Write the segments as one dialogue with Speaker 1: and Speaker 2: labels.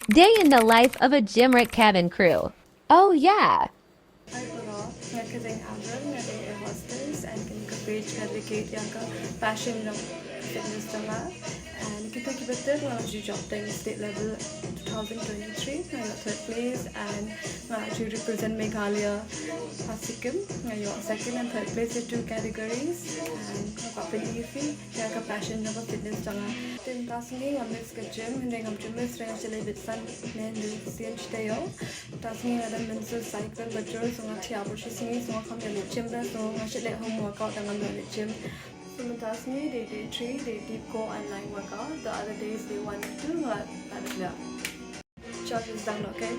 Speaker 1: Day in the life of a Gymrat cabin crew. Oh yeah.
Speaker 2: Hi Bora, ngayon kay Amber, ngayon air hostess, and kini ka page dedicate yang ka passion ng fitness tama. And kita kibatir ngayon job tayong state level 2023, ngayon third place, and ngayon represent Meghalaya, Sikkim, ngayon second and third place in two categories, and kapin easy, yang ka passion ng fitness tama. Then tas ni ngayon ka gym, hindi ngayon gym is range lay bitsan, ngayon siyan tayo. Tas ni ngayon mental cycle betul. So ngayon siya sini so kami ulit gym ba so ngayon let home workout dengan ulit gym. Sementara ni day 3 they deep go online workout. The other days they 1 and 2 nggak ada bela. Charge is done, okay?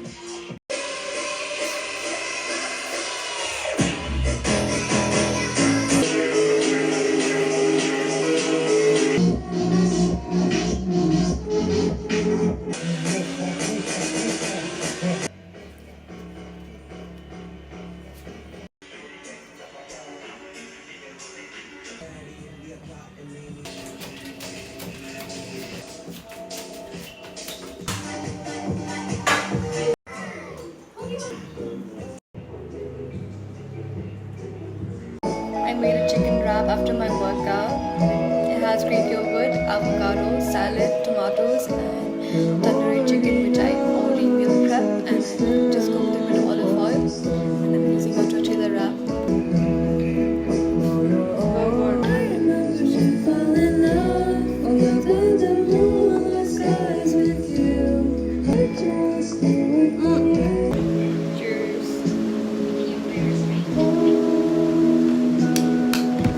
Speaker 2: I made a chicken wrap after my workout. It has Greek yogurt, avocado, salad, tomatoes, and tandoori chicken, which I already meal prep and I just cooked it with olive oil. And I'm using a tortilla wrap.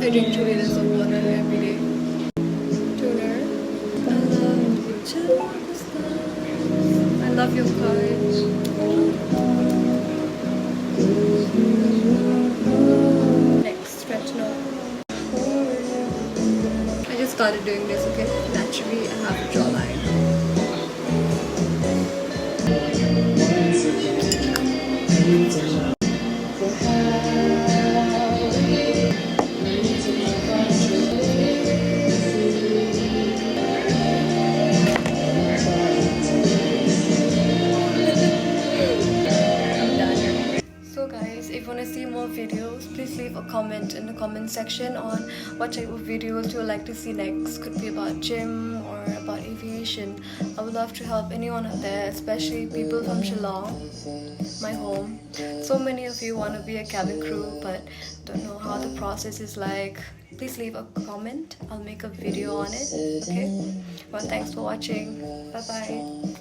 Speaker 2: I drink 2 liters of water every day. Tuner. I love your courage. Next stretch now. I just started doing this, okay? Naturally, I have a jawline. If you want to see more videos, please leave a comment in the comment section on what type of videos you would like to see next. Could be about gym or about aviation. I would love to help anyone out there, especially people from Shillong, my home. So many of you want to be a cabin crew but don't know how the process is like. Please leave a comment. I'll make a video on it. Okay? Well, thanks for watching. Bye bye.